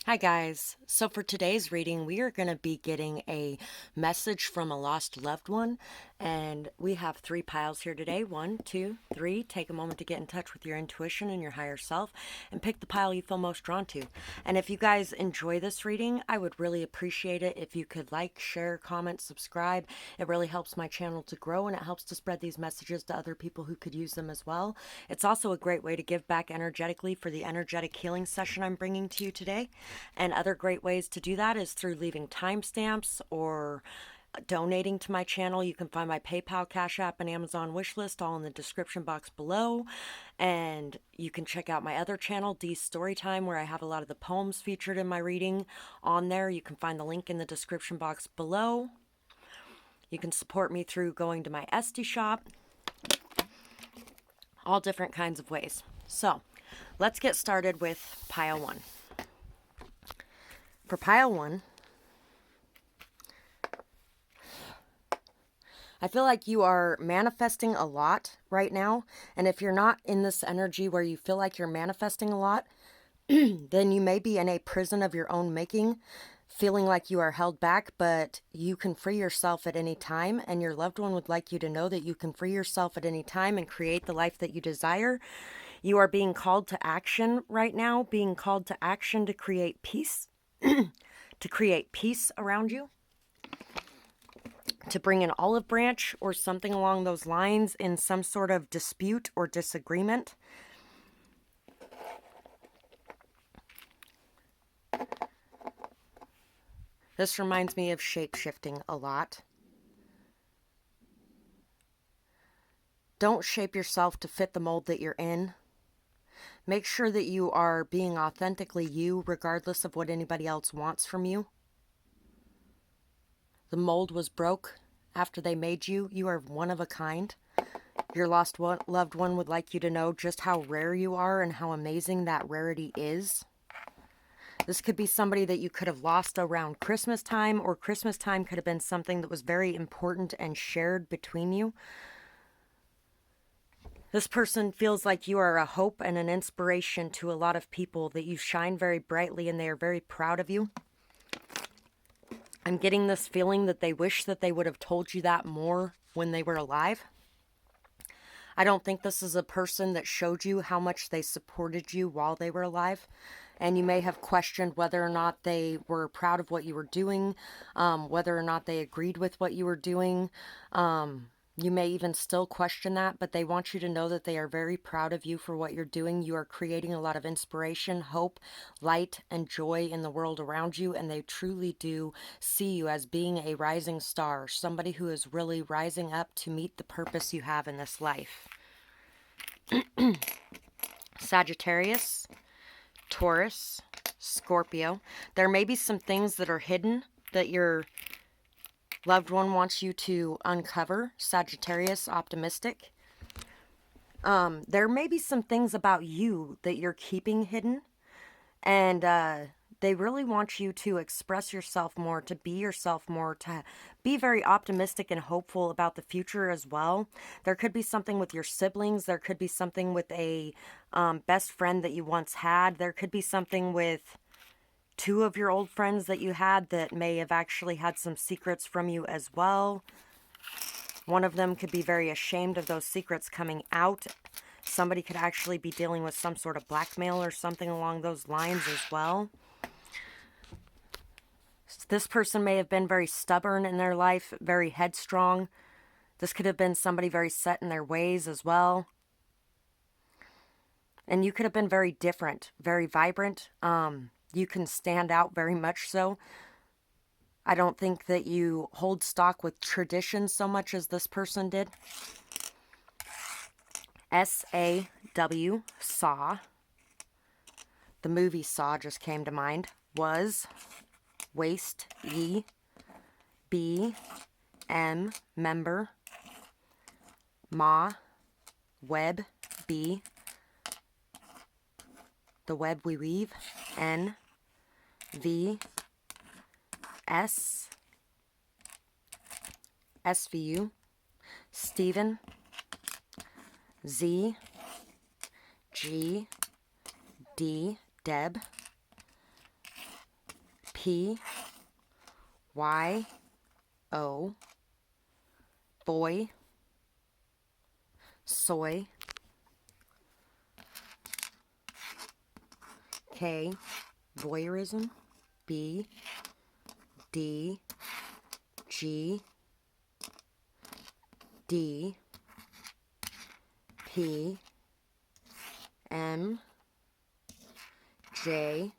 Hi guys. So for today's reading, we are going to be getting a message from a lost loved one, and we have 3 piles here today. 1, 2, 3. Take a moment to get in touch with your intuition and your higher self and pick the pile you feel most drawn to. And if you guys enjoy this reading, I would really appreciate it if you could like, share, comment, subscribe. It really helps my channel to grow, and it helps to spread these messages to other people who could use them as well. It's also a great way to give back energetically for the energetic healing session I'm bringing to you today. And other great ways to do that is through leaving timestamps or donating to my channel. You can find my PayPal, Cash App, and Amazon wishlist all in the description box below. And you can check out my other channel, StoryTime, where I have a lot of the poems featured in my reading on there. You can find the link in the description box below. You can support me through going to my esty shop. All different kinds of ways. So, let's get started with pile 1. For pile 1, I feel like you are manifesting a lot right now. And if you're not in this energy where you feel like you're manifesting a lot, then you may be in a prison of your own making, feeling like you are held back, but you can free yourself at any time. And your loved one would like you to know that you can free yourself at any time and create the life that you desire. You are being called to action right now, being called to action to create peace. To create peace around you, to bring an olive branch or something along those lines in some sort of dispute or disagreement. This reminds me of shape-shifting a lot. Don't shape yourself to fit the mold that you're in. Make sure that you are being authentically you, regardless of what anybody else wants from you. The mold was broke after they made you. You are one of a kind. Your loved one would like you to know just how rare you are and how amazing that rarity is. This could be somebody that you could have lost around Christmas time, or Christmas time could have been something that was very important and shared between you. This person feels like you are a hope and an inspiration to a lot of people, that you shine very brightly and they are very proud of you. I'm getting this feeling that they wish that they would have told you that more when they were alive. I don't think this is a person that showed you how much they supported you while they were alive. And you may have questioned whether or not they were proud of what you were doing, whether or not they agreed with what you were doing. You may even still question that, but they want you to know that they are very proud of you for what you're doing. You are creating a lot of inspiration, hope, light, and joy in the world around you, and they truly do see you as being a rising star, somebody who is really rising up to meet the purpose you have in this life. Sagittarius, Taurus, Scorpio. There may be some things that are hidden that your loved one wants you to uncover. Sagittarius, optimistic. There may be some things about you that you're keeping hidden, and they really want you to express yourself more, to be yourself more, to be very optimistic and hopeful about the future as well. There could be something with your siblings. There could be something with a best friend that you once had. There could be something with 2 of your old friends that you had that may have actually had some secrets from you as well. One of them could be very ashamed of those secrets coming out. Somebody could actually be dealing with some sort of blackmail or something along those lines as well. This person may have been very stubborn in their life, very headstrong. This could have been somebody very set in their ways as well. And you could have been very different, very vibrant. You can stand out very much so. I don't think that you hold stock with tradition so much as this person did. S-A-W, Saw. The movie Saw just came to mind. Was, waste, E, B, M, member, Ma, web, B, the web we weave, N, V, S, SVU, Stephen, Z, G, D, Deb, P-Y-O, boy, soy, K, voyeurism, B, D, G, D, P, M, J.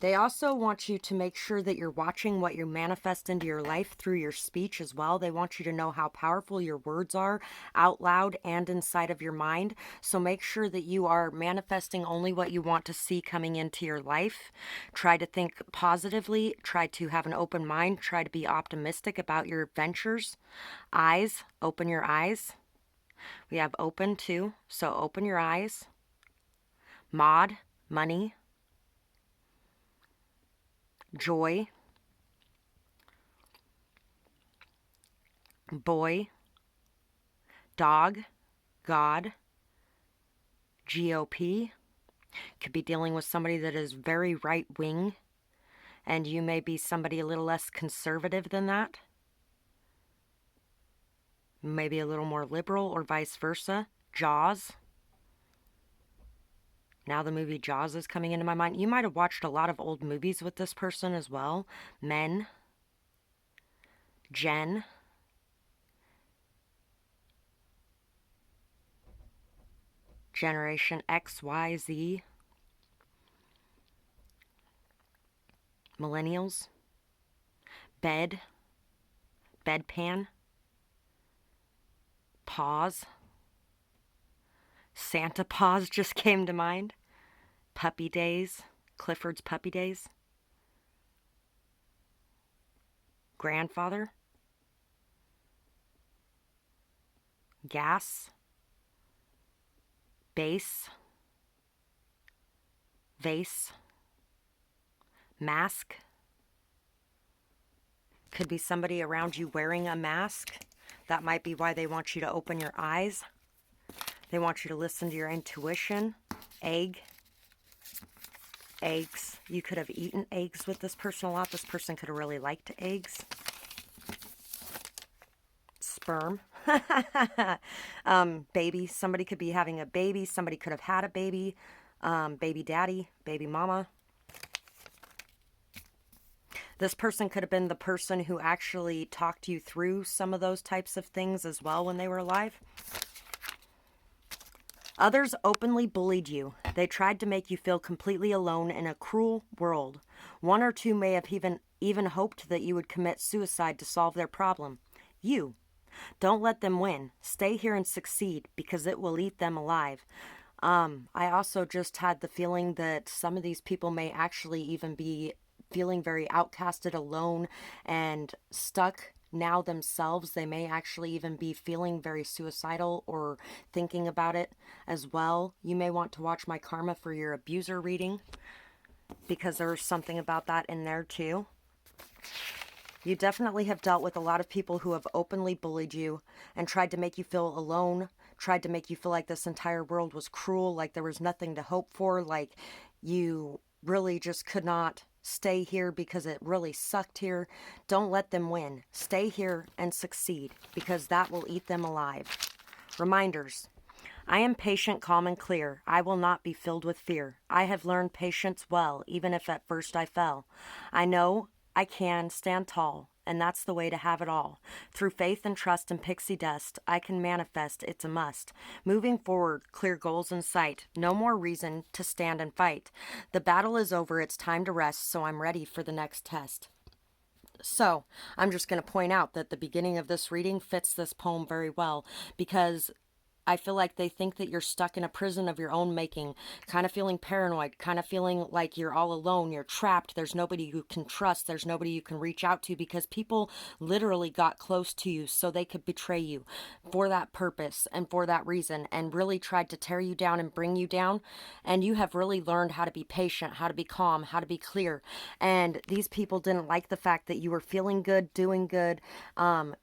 They also want you to make sure that you're watching what you manifest into your life through your speech as well. They want you to know how powerful your words are out loud and inside of your mind. So make sure that you are manifesting only what you want to see coming into your life. Try to think positively. Try to have an open mind. Try to be optimistic about your ventures. Eyes, open your eyes. We have open too, so open your eyes. Mod, money. Joy, boy, dog, God, GOP. Could be dealing with somebody that is very right-wing, and you may be somebody a little less conservative than that. Maybe a little more liberal or vice versa. Jaws. Now the movie Jaws is coming into my mind. You might have watched a lot of old movies with this person as well. Men. Jen. Generation X, Y, Z. Millennials. Bed. Bedpan. Pause. Santa Paws just came to mind. Puppy Days. Clifford's Puppy Days. Grandfather. Gas. Base. Vase. Mask. Could be somebody around you wearing a mask. That might be why they want you to open your eyes. They want you to listen to your intuition. Egg. Eggs. You could have eaten eggs with this person a lot. This person could have really liked eggs. Sperm. Baby. Somebody could be having a baby. Somebody could have had a baby. Baby daddy. Baby mama. This person could have been the person who actually talked you through some of those types of things as well when they were alive. Others openly bullied you. They tried to make you feel completely alone in a cruel world. One or two may have even hoped that you would commit suicide to solve their problem. You. Don't let them win. Stay here and succeed because it will eat them alive. I also just had the feeling that some of these people may actually even be feeling very outcasted, alone, and stuck now themselves. They may actually even be feeling very suicidal or thinking about it as well. You may want to watch my karma for your abuser reading because there's something about that in there too. You definitely have dealt with a lot of people who have openly bullied you and tried to make you feel alone, tried to make you feel like this entire world was cruel, like there was nothing to hope for, like you really just could not stay here because it really sucked here. Don't let them win. Stay here and succeed because that will eat them alive. Reminders. I am patient, calm, and clear. I will not be filled with fear. I have learned patience well, even if at first I fell. I know I can stand tall, and that's the way to have it all. Through faith and trust and pixie dust, I can manifest, it's a must. Moving forward, clear goals in sight. No more reason to stand and fight. The battle is over, it's time to rest, so I'm ready for the next test. So, I'm just going to point out that the beginning of this reading fits this poem very well because I feel like they think that you're stuck in a prison of your own making, kind of feeling paranoid, kind of feeling like you're all alone, you're trapped, there's nobody you can trust, there's nobody you can reach out to because people literally got close to you so they could betray you for that purpose and for that reason and really tried to tear you down and bring you down. And you have really learned how to be patient, how to be calm, how to be clear. And these people didn't like the fact that you were feeling good, doing good,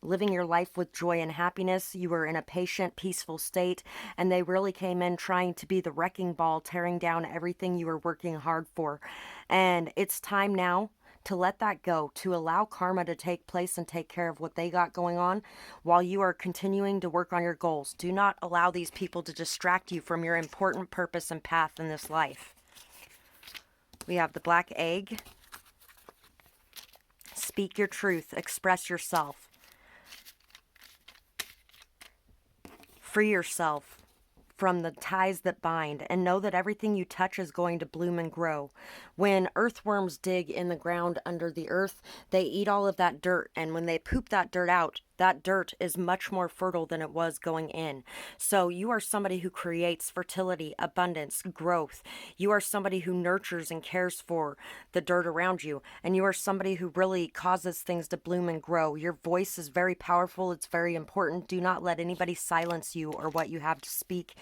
living your life with joy and happiness. You were in a patient, peaceful state, and they really came in trying to be the wrecking ball, tearing down everything you were working hard for. And it's time now to let that go, to allow karma to take place and take care of what they got going on while you are continuing to work on your goals. Do not allow these people to distract you from your important purpose and path in this life. We have the black egg. Speak your truth. Express yourself. Free yourself from the ties that bind, and know that everything you touch is going to bloom and grow. When earthworms dig in the ground under the earth, they eat all of that dirt, and when they poop that dirt out, that dirt is much more fertile than it was going in. So you are somebody who creates fertility, abundance, growth. You are somebody who nurtures and cares for the dirt around you, and you are somebody who really causes things to bloom and grow. Your voice is very powerful. It's very important. Do not let anybody silence you or what you have to speak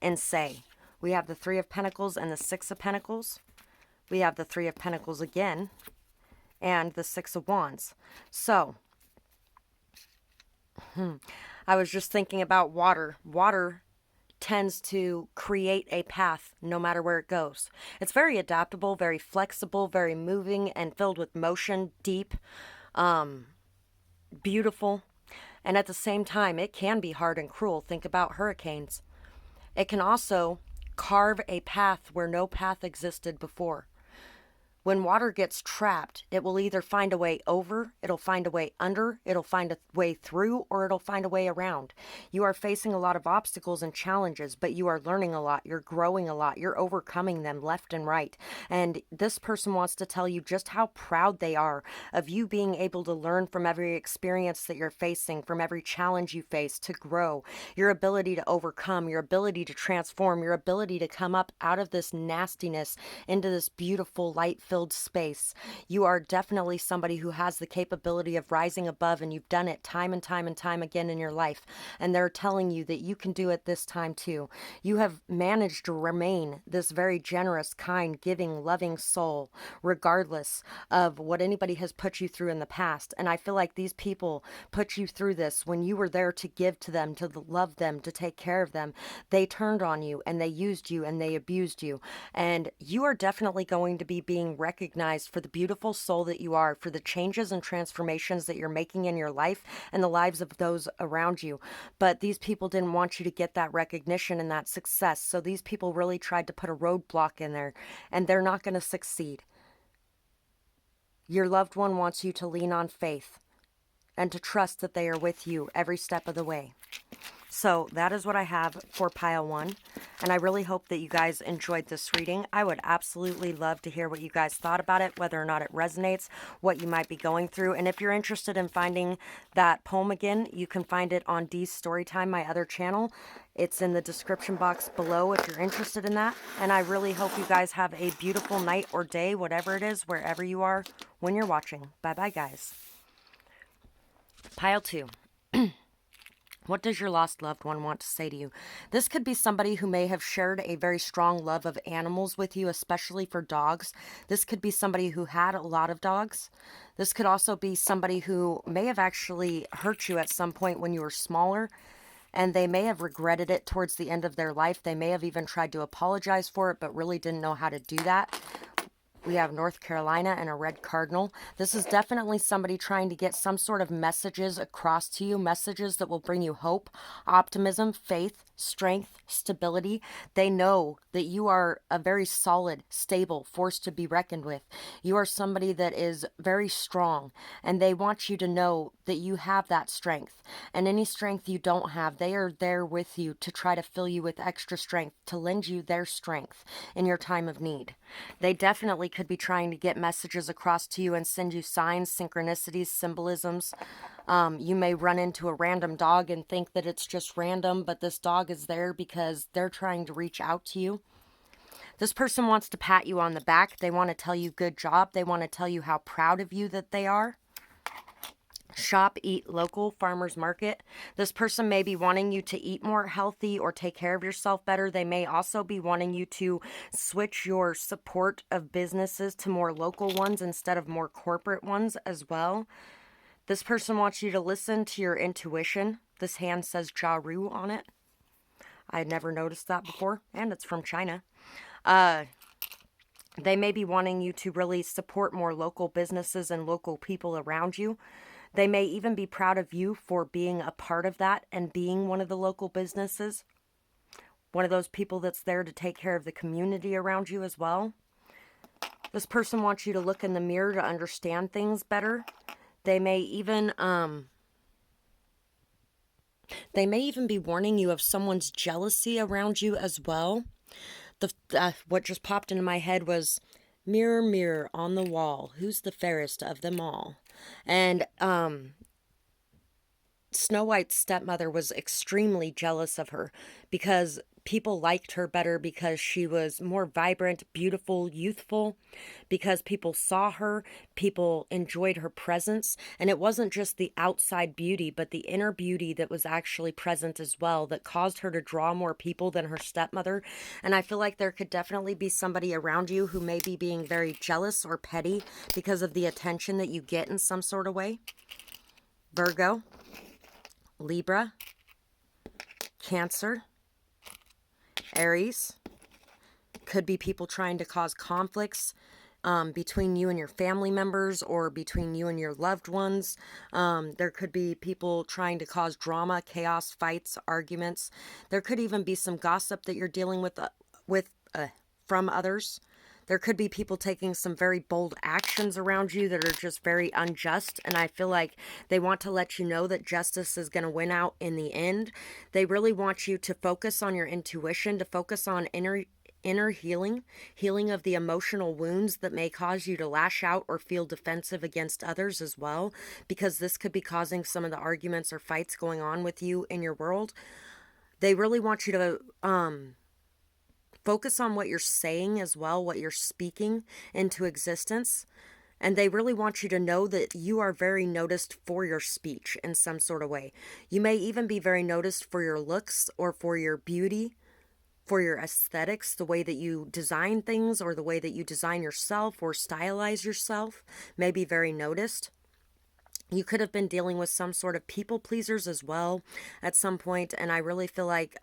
and say. We have the Three of Pentacles and the Six of Pentacles. We have the Three of Pentacles again and the Six of Wands. So I was just thinking about water. Water tends to create a path no matter where it goes. It's very adaptable, very flexible, very moving, and filled with motion, deep, beautiful. And at the same time, it can be hard and cruel. Think about hurricanes. It can also carve a path where no path existed before. When water gets trapped, it will either find a way over, it'll find a way under, it'll find a way through, or it'll find a way around. You are facing a lot of obstacles and challenges, but you are learning a lot, you're growing a lot, you're overcoming them left and right. And this person wants to tell you just how proud they are of you being able to learn from every experience that you're facing, from every challenge you face, to grow, your ability to overcome, your ability to transform, your ability to come up out of this nastiness into this beautiful light-filled space. You are definitely somebody who has the capability of rising above, and you've done it time and time and time again in your life. And they're telling you that you can do it this time too. You have managed to remain this very generous, kind, giving, loving soul, regardless of what anybody has put you through in the past. And I feel like these people put you through this when you were there to give to them, to love them, to take care of them. They turned on you and they used you and they abused you. And you are definitely going to be being recognized for the beautiful soul that you are, for the changes and transformations that you're making in your life and the lives of those around you. But these people didn't want you to get that recognition and that success. So these people really tried to put a roadblock in there, and they're not going to succeed. Your loved one wants you to lean on faith and to trust that they are with you every step of the way. So that is what I have for pile one, and I really hope that you guys enjoyed this reading. I would absolutely love to hear what you guys thought about it, whether or not it resonates, what you might be going through. And if you're interested in finding that poem again, you can find it on Dee's Storytime, my other channel. It's in the description box below if you're interested in that. And I really hope you guys have a beautiful night or day, whatever it is, wherever you are when you're watching. Bye-bye, guys. Pile two. What does your lost loved one want to say to you? This could be somebody who may have shared a very strong love of animals with you, especially for dogs. This could be somebody who had a lot of dogs. This could also be somebody who may have actually hurt you at some point when you were smaller, and they may have regretted it towards the end of their life. They may have even tried to apologize for it, but really didn't know how to do that. We have North Carolina and a red cardinal. This is definitely somebody trying to get some sort of messages across to you, messages that will bring you hope, optimism, faith, strength, stability. They know that you are a very solid, stable force to be reckoned with. You are somebody that is very strong, and they want you to know that you have that strength. And any strength you don't have, they are there with you to try to fill you with extra strength, to lend you their strength in your time of need. They definitely could be trying to get messages across to you and send you signs, synchronicities, symbolisms. You may run into a random dog and think that it's just random, but this dog is there because they're trying to reach out to you. This person wants to pat you on the back. They want to tell you good job. They want to tell you how proud of you that they are. Shop, eat local, farmers market. This person may be wanting you to eat more healthy or take care of yourself better. They may also be wanting you to switch your support of businesses to more local ones instead of more corporate ones as well. This person wants you to listen to your intuition. This hand says Jaru on it. I had never noticed that before, and it's from China. They may be wanting you to really support more local businesses and local people around you. They may even be proud of you for being a part of that and being one of the local businesses. One of those people that's there to take care of the community around you as well. This person wants you to look in the mirror to understand things better. They may even be warning you of someone's jealousy around you as well. What just popped into my head was, mirror, mirror on the wall, who's the fairest of them all? And Snow White's stepmother was extremely jealous of her because people liked her better because she was more vibrant, beautiful, youthful, because people saw her, people enjoyed her presence. And it wasn't just the outside beauty, but the inner beauty that was actually present as well that caused her to draw more people than her stepmother. And I feel like there could definitely be somebody around you who may be being very jealous or petty because of the attention that you get in some sort of way. Virgo, Libra, Cancer, Aries. Could be people trying to cause conflicts between you and your family members or between you and your loved ones. There could be people trying to cause drama, chaos, fights, arguments. There could even be some gossip that you're dealing with from others. There could be people taking some very bold actions around you that are just very unjust. And I feel like they want to let you know that justice is going to win out in the end. They really want you to focus on your intuition, to focus on inner healing of the emotional wounds that may cause you to lash out or feel defensive against others as well, because this could be causing some of the arguments or fights going on with you in your world. They really want you to focus on what you're saying as well, what you're speaking into existence. And they really want you to know that you are very noticed for your speech in some sort of way. You may even be very noticed for your looks or for your beauty, for your aesthetics, the way that you design things or the way that you design yourself or stylize yourself may be very noticed. You could have been dealing with some sort of people pleasers as well at some point. And I really feel like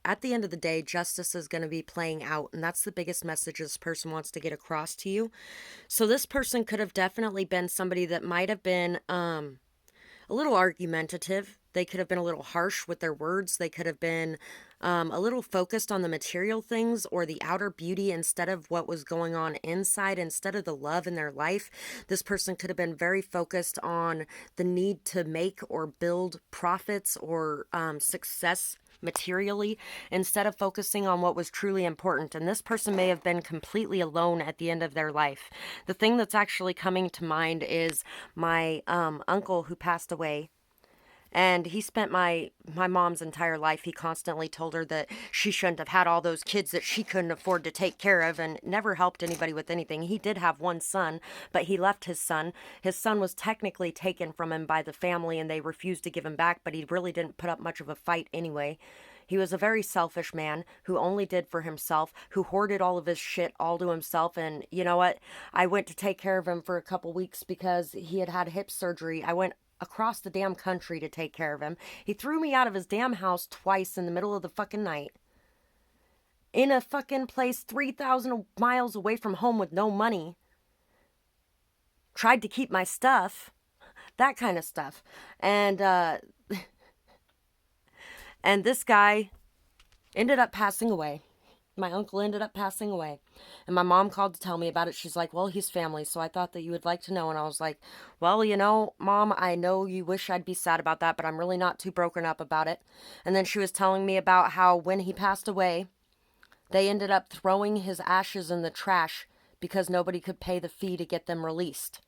at the end of the day, justice is going to be playing out. And that's the biggest message this person wants to get across to you. So this person could have definitely been somebody that might have been a little argumentative. They could have been a little harsh with their words. They could have been a little focused on the material things or the outer beauty instead of what was going on inside, instead of the love in their life. This person could have been very focused on the need to make or build profits or success materially instead of focusing on what was truly important. And this person may have been completely alone at the end of their life. The thing that's actually coming to mind is my uncle who passed away. And he spent my mom's entire life. He constantly told her that she shouldn't have had all those kids that she couldn't afford to take care of, and never helped anybody with anything. He did have one son, but he left his son. His son was technically taken from him by the family, and they refused to give him back, but he really didn't put up much of a fight anyway. He was a very selfish man who only did for himself, who hoarded all of his shit all to himself. And you know what? I went to take care of him for a couple weeks because he had had hip surgery. I went across the damn country to take care of him. He threw me out of his damn house twice in the middle of the fucking night. In a fucking place 3,000 miles away from home with no money. Tried to keep my stuff. That kind of stuff. And and this guy ended up passing away. My uncle ended up passing away. And my mom called to tell me about it. She's like, well, he's family, so I thought that you would like to know. And I was like, well, you know, Mom, I know you wish I'd be sad about that, but I'm really not too broken up about it. And then she was telling me about how when he passed away, they ended up throwing his ashes in the trash because nobody could pay the fee to get them released.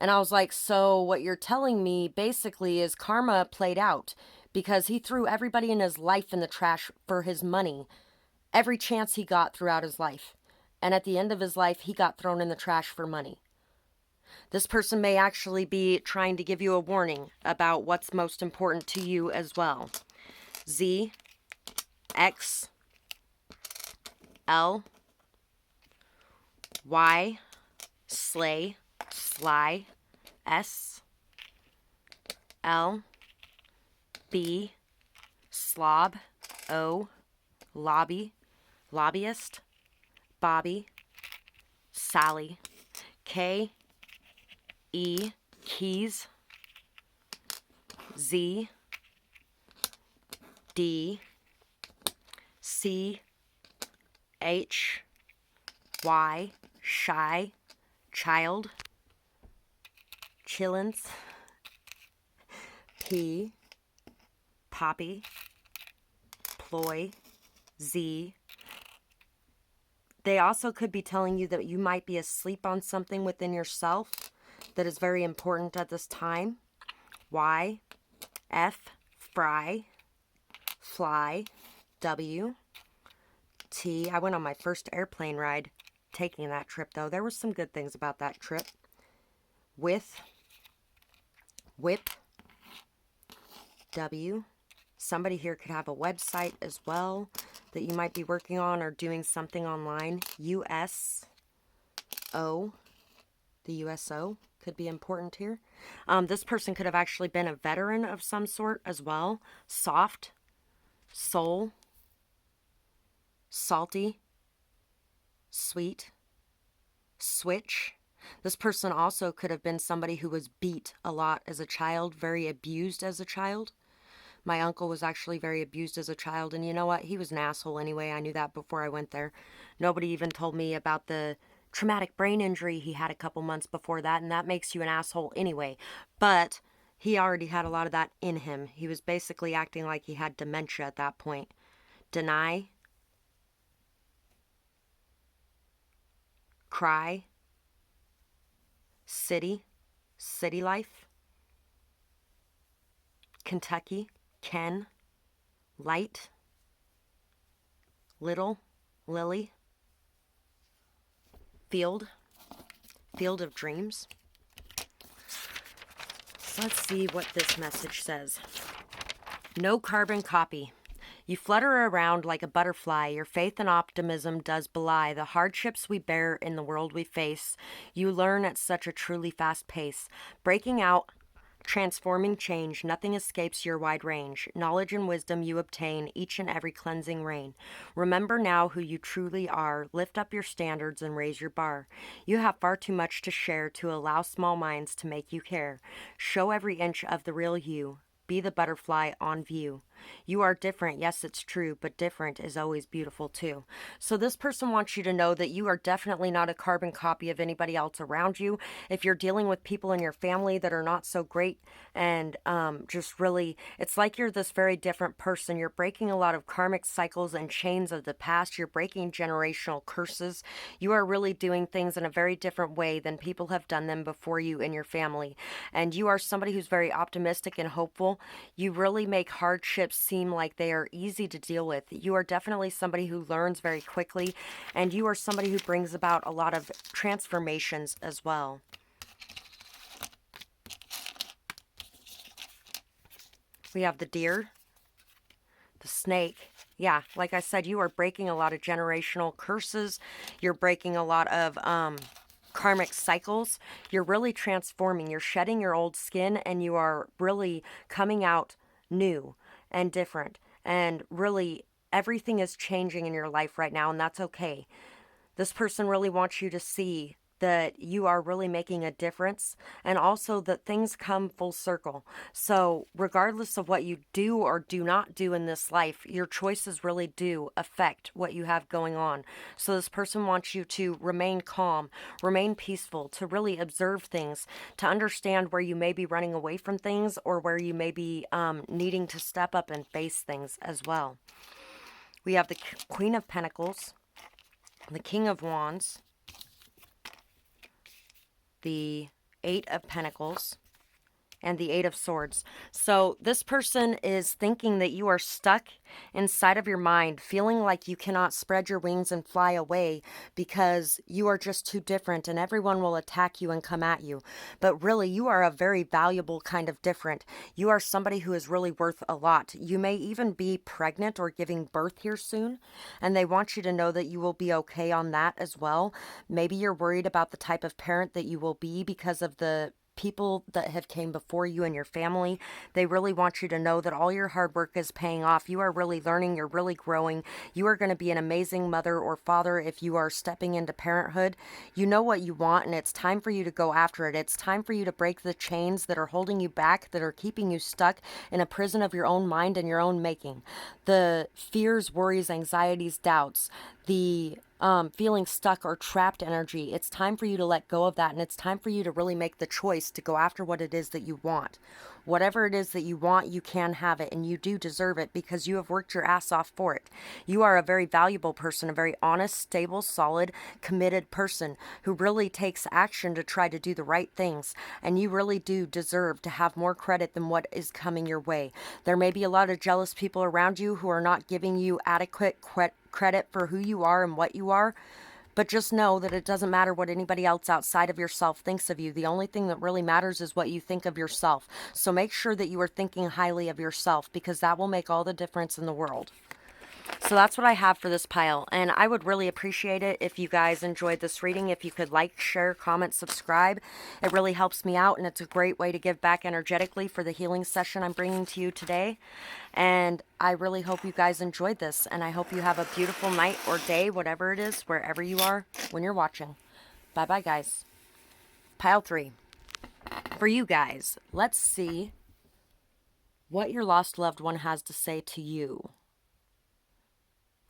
And I was like, so what you're telling me basically is karma played out because he threw everybody in his life in the trash for his money. Every chance he got throughout his life. And at the end of his life, he got thrown in the trash for money. This person may actually be trying to give you a warning about what's most important to you as well. Z, X, L, Y, slay, sly, S, L, B, slob, O, lobby, lobbyist, Bobby, Sally. K, E, keys. Z, D, C, H, Y, shy, child, chillins, P, poppy, ploy, Z. They also could be telling you that you might be asleep on something within yourself that is very important at this time. Y, F, fry, fly, W, T. I went on my first airplane ride taking that trip, though. There were some good things about that trip. With, whip, W. Somebody here could have a website as well that you might be working on or doing something online. USO. The USO could be important here. This person could have actually been a veteran of some sort as well. Soft, soul, salty, sweet, switch. This person also could have been somebody who was beat a lot as a child, very abused as a child. My uncle was actually very abused as a child, and you know what? He was an asshole anyway. I knew that before I went there. Nobody even told me about the traumatic brain injury he had a couple months before that, and that makes you an asshole anyway. But he already had a lot of that in him. He was basically acting like he had dementia at that point. Deny, cry, city, city life, Kentucky, Ken, light, little, lily, field, field of dreams. So let's see what this message says. No carbon copy. You flutter around like a butterfly. Your faith and optimism does belie the hardships we bear in the world we face. You learn at such a truly fast pace. Breaking out, transforming change, nothing escapes your wide range. Knowledge and wisdom you obtain each and every cleansing rain. Remember now who you truly are. Lift up your standards and raise your bar. You have far too much to share to allow small minds to make you care. Show every inch of the real you. Be the butterfly on view. You are different, yes, it's true, but different is always beautiful too. So this person wants you to know that you are definitely not a carbon copy of anybody else around you. If you're dealing with people in your family that are not so great and just really, it's like you're this very different person. You're breaking a lot of karmic cycles and chains of the past. You're breaking generational curses. You are really doing things in a very different way than people have done them before you in your family. And you are somebody who's very optimistic and hopeful. You really make hardships seem like they are easy to deal with. You are definitely somebody who learns very quickly, and you are somebody who brings about a lot of transformations as well. We have the deer, the snake. Yeah, like I said, you are breaking a lot of generational curses. You're breaking a lot of karmic cycles. You're really transforming. You're shedding your old skin, and you are really coming out new and different. And really, everything is changing in your life right now, and that's okay. This person really wants you to see that you are really making a difference, and also that things come full circle. So regardless of what you do or do not do in this life, your choices really do affect what you have going on. So this person wants you to remain calm, remain peaceful, to really observe things, to understand where you may be running away from things or where you may be needing to step up and face things as well. We have the Queen of Pentacles, the King of Wands, the Eight of Pentacles, and the Eight of Swords. So this person is thinking that you are stuck inside of your mind, feeling like you cannot spread your wings and fly away because you are just too different and everyone will attack you and come at you. But really, you are a very valuable kind of different. You are somebody who is really worth a lot. You may even be pregnant or giving birth here soon, and they want you to know that you will be okay on that as well. Maybe you're worried about the type of parent that you will be because of the people that have came before you and your family. They really want you to know that all your hard work is paying off. You are really learning. You're really growing. You are going to be an amazing mother or father if you are stepping into parenthood. You know what you want, and it's time for you to go after it. It's time for you to break the chains that are holding you back, that are keeping you stuck in a prison of your own mind and your own making. The fears, worries, anxieties, doubts, the feeling stuck or trapped energy. It's time for you to let go of that, and it's time for you to really make the choice to go after what it is that you want. Whatever it is that you want, you can have it, and you do deserve it because you have worked your ass off for it. You are a very valuable person, a very honest, stable, solid, committed person who really takes action to try to do the right things, and you really do deserve to have more credit than what is coming your way. There may be a lot of jealous people around you who are not giving you adequate credit for who you are and what you are. But just know that it doesn't matter what anybody else outside of yourself thinks of you. The only thing that really matters is what you think of yourself. So make sure that you are thinking highly of yourself, because that will make all the difference in the world. So that's what I have for this pile, and I would really appreciate it if you guys enjoyed this reading. If you could like, share, comment, subscribe. It really helps me out, and it's a great way to give back energetically for the healing session I'm bringing to you today. And I really hope you guys enjoyed this, and I hope you have a beautiful night or day, whatever it is, wherever you are when you're watching. Bye-bye, guys. Pile 3. For you guys, let's see what your lost loved one has to say to you.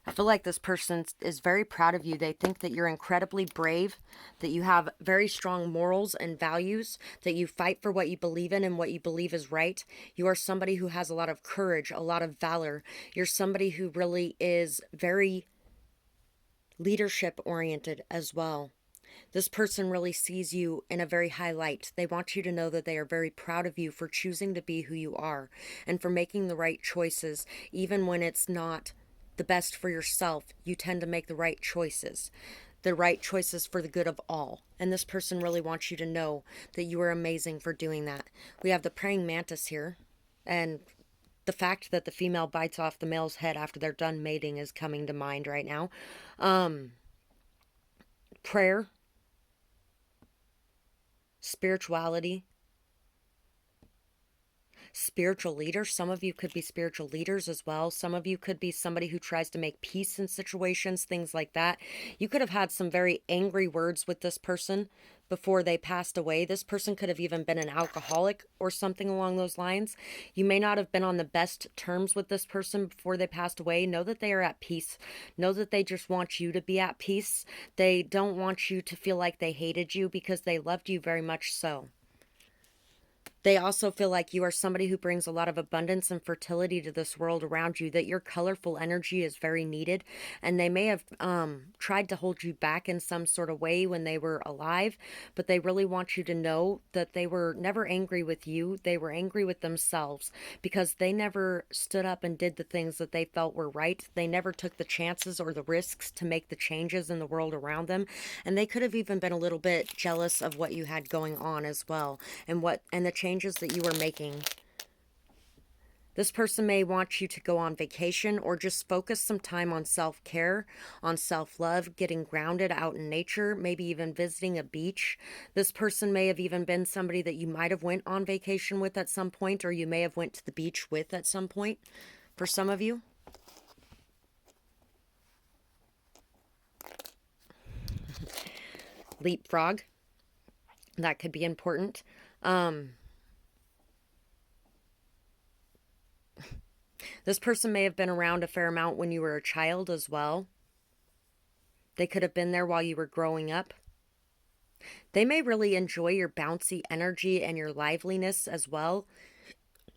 I feel like this person is very proud of you. They think that you're incredibly brave, that you have very strong morals and values, that you fight for what you believe in and what you believe is right. You are somebody who has a lot of courage, a lot of valor. You're somebody who really is very leadership oriented as well. This person really sees you in a very high light. They want you to know that they are very proud of you for choosing to be who you are and for making the right choices, even when it's not the best for yourself. You tend to make the right choices for the good of all. And this person really wants you to know that you are amazing for doing that. We have the praying mantis here, and the fact that the female bites off the male's head after they're done mating is coming to mind right now. Prayer, spirituality, spiritual leaders. Some of you could be spiritual leaders as well. Some of you could be somebody who tries to make peace in situations, things like that. You could have had some very angry words with this person before they passed away. This person could have even been an alcoholic or something along those lines. You may not have been on the best terms with this person before they passed away. Know that they are at peace. Know that they just want you to be at peace. They don't want you to feel like they hated you, because they loved you very much so. They also feel like you are somebody who brings a lot of abundance and fertility to this world around you, that your colorful energy is very needed, and they may have tried to hold you back in some sort of way when they were alive, but they really want you to know that they were never angry with you. They were angry with themselves because they never stood up and did the things that they felt were right. They never took the chances or the risks to make the changes in the world around them, and they could have even been a little bit jealous of what you had going on as well, and the changes that you were making. This person may want you to go on vacation or just focus some time on self-care, on self-love, getting grounded out in nature, maybe even visiting a beach. This person may have even been somebody that you might have went on vacation with at some point, or you may have went to the beach with at some point for some of you. Leapfrog. That could be important. This person may have been around a fair amount when you were a child as well. They could have been there while you were growing up. They may really enjoy your bouncy energy and your liveliness as well.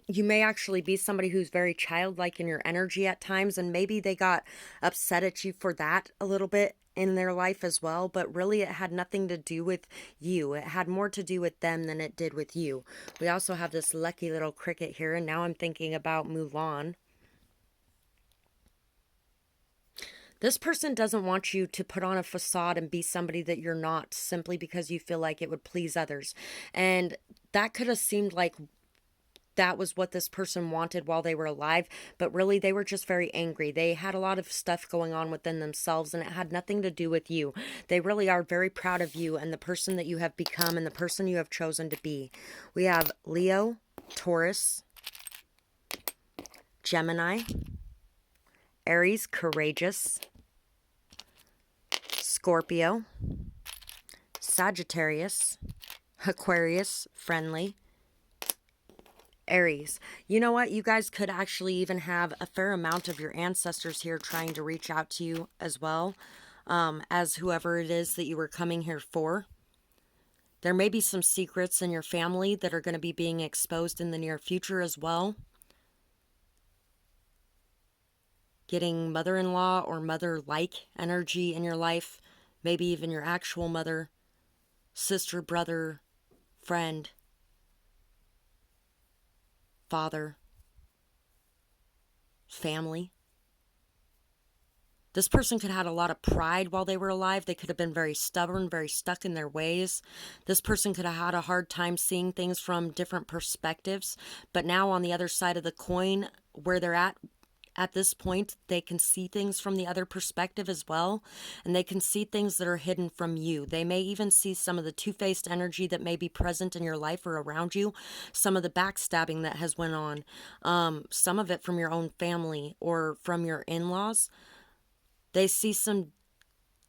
You may actually be somebody who's very childlike in your energy at times, and maybe they got upset at you for that a little bit in their life as well, but really it had nothing to do with you. It had more to do with them than it did with you. We also have this lucky little cricket here, and now I'm thinking about Mulan. This person doesn't want you to put on a facade and be somebody that you're not, simply because you feel like it would please others. And that could have seemed like that was what this person wanted while they were alive, but really they were just very angry. They had a lot of stuff going on within themselves, and it had nothing to do with you. They really are very proud of you and the person that you have become and the person you have chosen to be. We have Leo, Taurus, Gemini, Aries, courageous, Scorpio, Sagittarius, Aquarius, friendly, Aries. You know what? You guys could actually even have a fair amount of your ancestors here trying to reach out to you as well, as whoever it is that you were coming here for. There may be some secrets in your family that are going to be being exposed in the near future as well. Getting mother-in-law or mother-like energy in your life, maybe even your actual mother, sister, brother, friend, father, family. This person could have had a lot of pride while they were alive. They could have been very stubborn, very stuck in their ways. This person could have had a hard time seeing things from different perspectives. But now on the other side of the coin, where they're at this point, they can see things from the other perspective as well. And they can see things that are hidden from you. They may even see some of the two-faced energy that may be present in your life or around you. Some of the backstabbing that has went on. Some of it from your own family or from your in-laws. They see some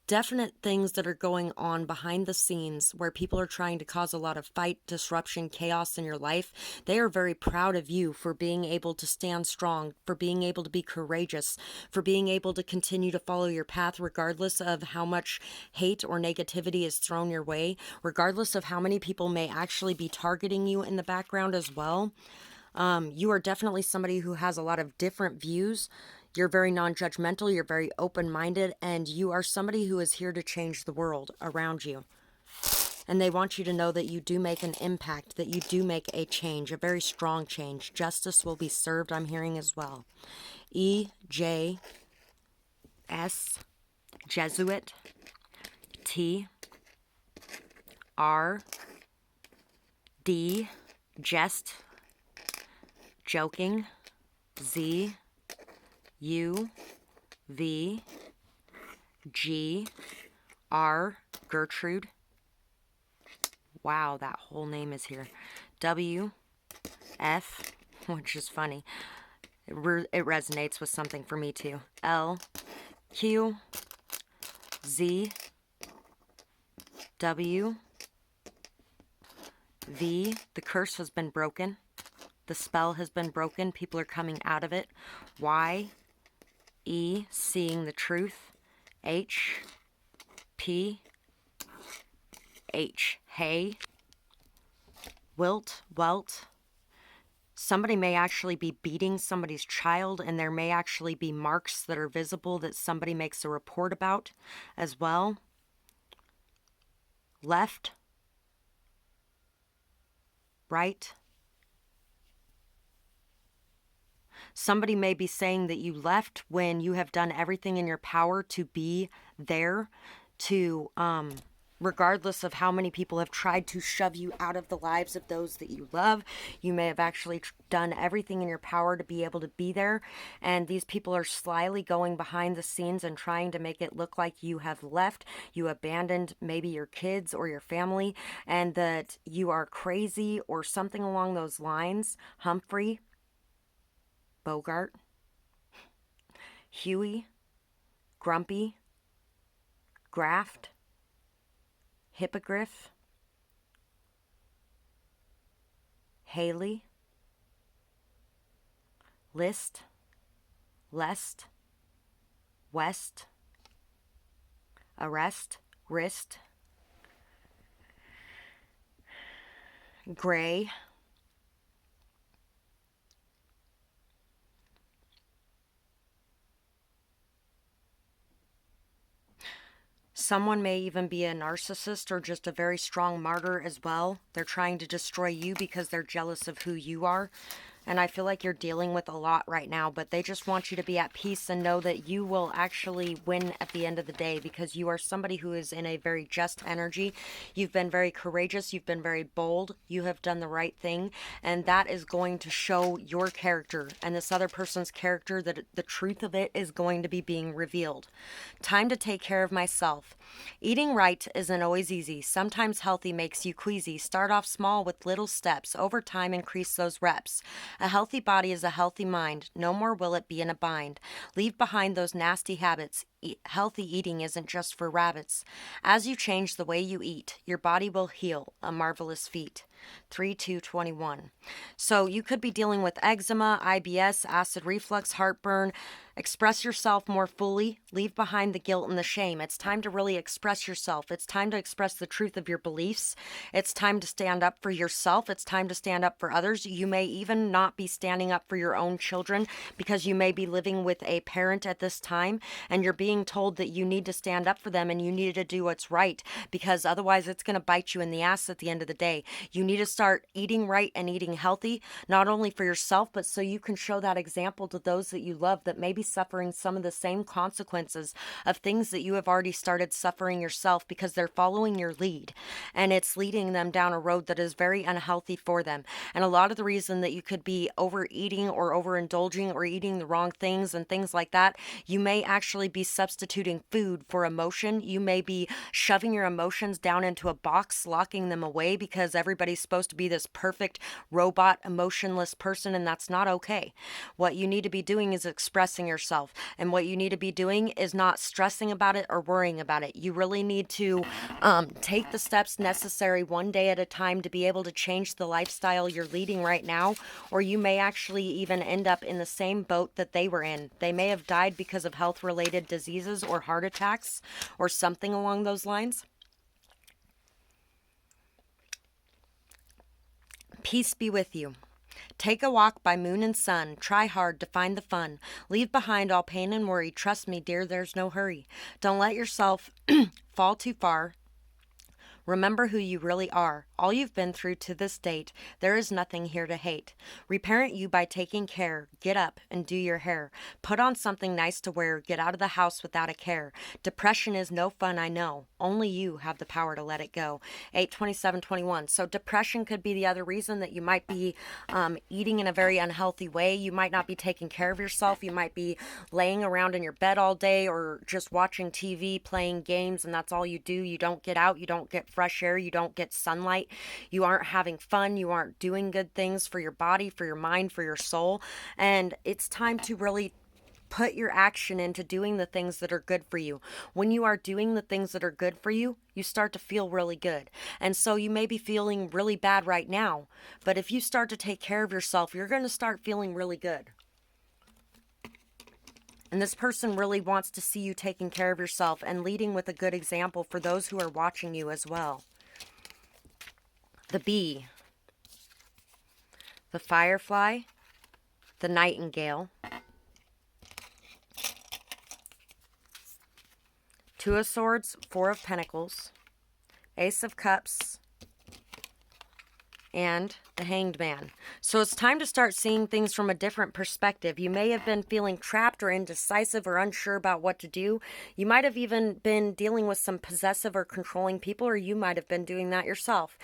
definite things that are going on behind the scenes where people are trying to cause a lot of fight, disruption, chaos in your life. They are very proud of you for being able to stand strong, for being able to be courageous, for being able to continue to follow your path regardless of how much hate or negativity is thrown your way, regardless of how many people may actually be targeting you in the background as well. You are definitely somebody who has a lot of different views. You're very non-judgmental, you're very open-minded, and you are somebody who is here to change the world around you. And they want you to know that you do make an impact, that you do make a change, a very strong change. Justice will be served, I'm hearing as well. E-J-S, Jesuit, T, R, D, jest, joking, Z, U, V, G, R, Gertrude. Wow, that whole name is here. W, F, which is funny. It resonates with something for me too. L, Q, Z, W, V. The curse has been broken. The spell has been broken. People are coming out of it. Y, E, seeing the truth. H, P, H, hay. Wilt, welt. Somebody may actually be beating somebody's child, and there may actually be marks that are visible that somebody makes a report about as well. Left, right. Somebody may be saying that you left when you have done everything in your power to be there, to, regardless of how many people have tried to shove you out of the lives of those that you love. You may have actually done everything in your power to be able to be there, and these people are slyly going behind the scenes and trying to make it look like you have left, you abandoned maybe your kids or your family, and that you are crazy or something along those lines. Humphrey, Bogart, Huey, Grumpy, Graft, Hippogriff, Haley, List, Lest, West, Arrest, Wrist, Gray, someone may even be a narcissist or just a very strong martyr as well. They're trying to destroy you because they're jealous of who you are. And I feel like you're dealing with a lot right now, but they just want you to be at peace and know that you will actually win at the end of the day, because you are somebody who is in a very just energy. You've been very courageous. You've been very bold. You have done the right thing. And that is going to show your character and this other person's character, that the truth of it is going to be being revealed. Time to take care of myself. Eating right isn't always easy. Sometimes healthy makes you queasy. Start off small with little steps. Over time, increase those reps. A healthy body is a healthy mind. No more will it be in a bind. Leave behind those nasty habits. Healthy eating isn't just for rabbits. As you change the way you eat, your body will heal, a marvelous feat. 3/2/21. So you could be dealing with eczema, IBS, acid reflux, heartburn. Express yourself more fully. Leave behind the guilt and the shame. It's time to really express yourself. It's time to express the truth of your beliefs. It's time to stand up for yourself. It's time to stand up for others. You may even not be standing up for your own children, because you may be living with a parent at this time and you're being told that you need to stand up for them and you need to do what's right, because otherwise it's going to bite you in the ass at the end of the day. You need to start eating right and eating healthy, not only for yourself, but so you can show that example to those that you love that may be suffering some of the same consequences of things that you have already started suffering yourself, because they're following your lead and it's leading them down a road that is very unhealthy for them. And a lot of the reason that you could be overeating or overindulging or eating the wrong things and things like that, you may actually be substituting food for emotion. You may be shoving your emotions down into a box, locking them away, because everybody's supposed to be this perfect robot, emotionless person, and that's not okay. What you need to be doing is expressing yourself, and what you need to be doing is not stressing about it or worrying about it. You really need to take the steps necessary one day at a time to be able to change the lifestyle you're leading right now, or you may actually even end up in the same boat that they were in. They may have died because of health-related diseases or heart attacks or something along those lines. Peace be with you. Take a walk by moon and sun. Try hard to find the fun. Leave behind all pain and worry. Trust me, dear, there's no hurry. Don't let yourself fall too far. Remember who you really are. All you've been through to this date, there is nothing here to hate. Reparent you by taking care. Get up and do your hair. Put on something nice to wear. Get out of the house without a care. Depression is no fun, I know. Only you have the power to let it go. 8/27/21. So depression could be the other reason that you might be eating in a very unhealthy way. You might not be taking care of yourself. You might be laying around in your bed all day or just watching TV, playing games, and that's all you do. You don't get out. You don't get fresh air. You don't get sunlight. You aren't having fun. You aren't doing good things for your body, for your mind, for your soul. And it's time to really put your action into doing the things that are good for you. When you are doing the things that are good for you, you start to feel really good. And so you may be feeling really bad right now, but if you start to take care of yourself, you're going to start feeling really good. And this person really wants to see you taking care of yourself and leading with a good example for those who are watching you as well. The bee, the firefly, the nightingale, Two of Swords, Four of Pentacles, Ace of Cups, and the Hanged Man. So it's time to start seeing things from a different perspective. You may have been feeling trapped or indecisive or unsure about what to do. You might have even been dealing with some possessive or controlling people, or you might have been doing that yourself.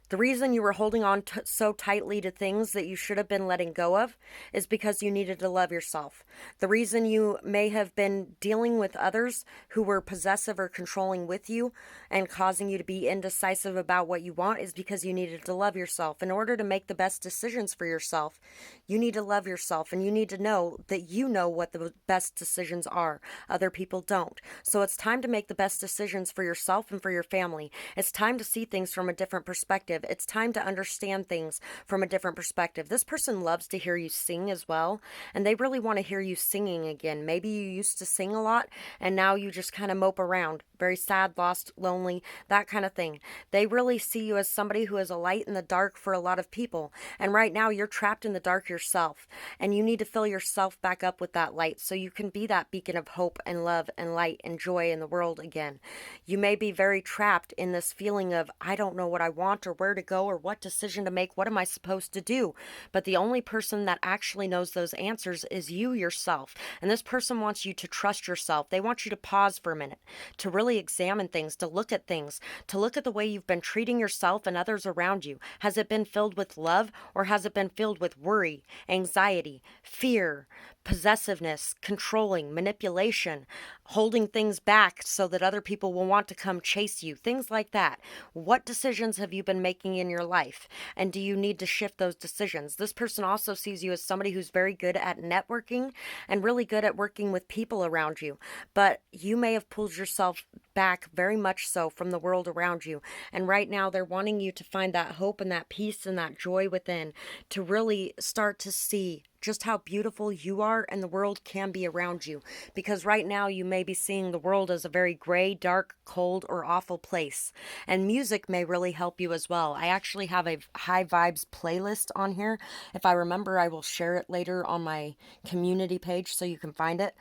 The reason you were holding on so tightly to things that you should have been letting go of is because you needed to love yourself. The reason you may have been dealing with others who were possessive or controlling with you and causing you to be indecisive about what you want is because you needed to love yourself. In order to make the best decisions for yourself, you need to love yourself, and you need to know that you know what the best decisions are. Other people don't. So it's time to make the best decisions for yourself and for your family. It's time to see things from a different perspective. It's time to understand things from a different perspective. This person loves to hear you sing as well, and they really want to hear you singing again. Maybe you used to sing a lot, and now you just kind of mope around. Very sad, lost, lonely, that kind of thing. They really see you as somebody who is a light in the dark for a lot of people. And right now, you're trapped in the dark yourself, and you need to fill yourself back up with that light so you can be that beacon of hope and love and light and joy in the world again. You may be very trapped in this feeling of, I don't know what I want or where where to go or what decision to make. What am I supposed to do? But the only person that actually knows those answers is you yourself. And this person wants you to trust yourself. They want you to pause for a minute, to really examine things, to look at things, to look at the way you've been treating yourself and others around you. Has it been filled with love, or has it been filled with worry, anxiety, fear, possessiveness, controlling, manipulation, holding things back so that other people will want to come chase you, things like that? What decisions have you been making in your life? And do you need to shift those decisions? This person also sees you as somebody who's very good at networking and really good at working with people around you. But you may have pulled yourself back very much so from the world around you. And right now they're wanting you to find that hope and that peace and that joy within, to really start to see just how beautiful you are and the world can be around you. Because right now you may be seeing the world as a very gray, dark, cold, or awful place. And music may really help you as well. I actually have a high vibes playlist on here. If I remember, I will share it later on my community page so you can find it.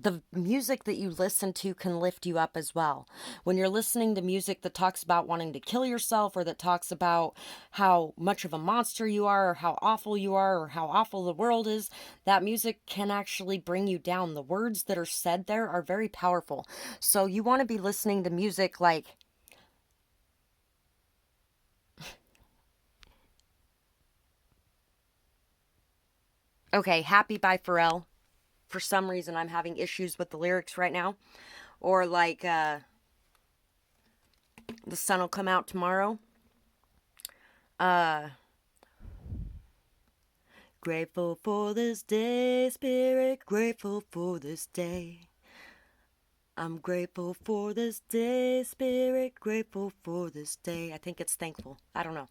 The music that you listen to can lift you up as well. When you're listening to music that talks about wanting to kill yourself, or that talks about how much of a monster you are, or how awful you are, or how awful the world is, that music can actually bring you down. The words that are said there are very powerful. So you want to be listening to music like, okay, Happy by Pharrell. For some reason, I'm having issues with the lyrics right now. Or like, The Sun Will Come Out Tomorrow. Grateful for this day, Spirit, grateful for this day. I'm grateful for this day, Spirit, grateful for this day. I think it's thankful. I don't know.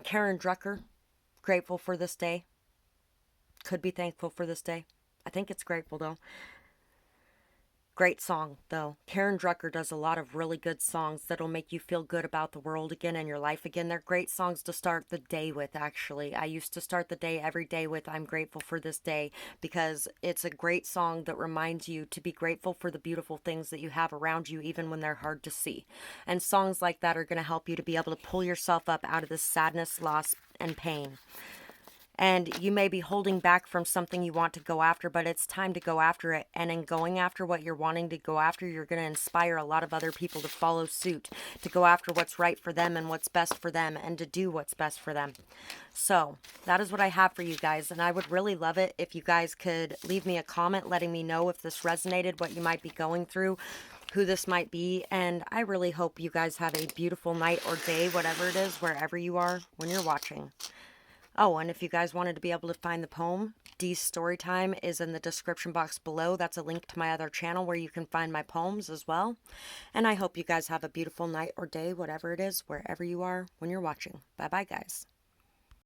Karen Drucker, grateful for this day. Could be thankful for this day. I think it's grateful though. Great song, though. Karen Drucker does a lot of really good songs that'll make you feel good about the world again and your life again. They're great songs to start the day with, actually. I used to start the day every day with I'm grateful for this day, because it's a great song that reminds you to be grateful for the beautiful things that you have around you, even when they're hard to see. And songs like that are going to help you to be able to pull yourself up out of this sadness, loss, and pain. And you may be holding back from something you want to go after, but it's time to go after it. And in going after what you're wanting to go after, you're going to inspire a lot of other people to follow suit, to go after what's right for them and what's best for them, and to do what's best for them. So that is what I have for you guys. And I would really love it if you guys could leave me a comment letting me know if this resonated, what you might be going through, who this might be. And I really hope you guys have a beautiful night or day, whatever it is, wherever you are when you're watching. Oh, and if you guys wanted to be able to find the poem, Dee's Storytime is in the description box below. That's a link to my other channel where you can find my poems as well. And I hope you guys have a beautiful night or day, whatever it is, wherever you are when you're watching. Bye-bye, guys.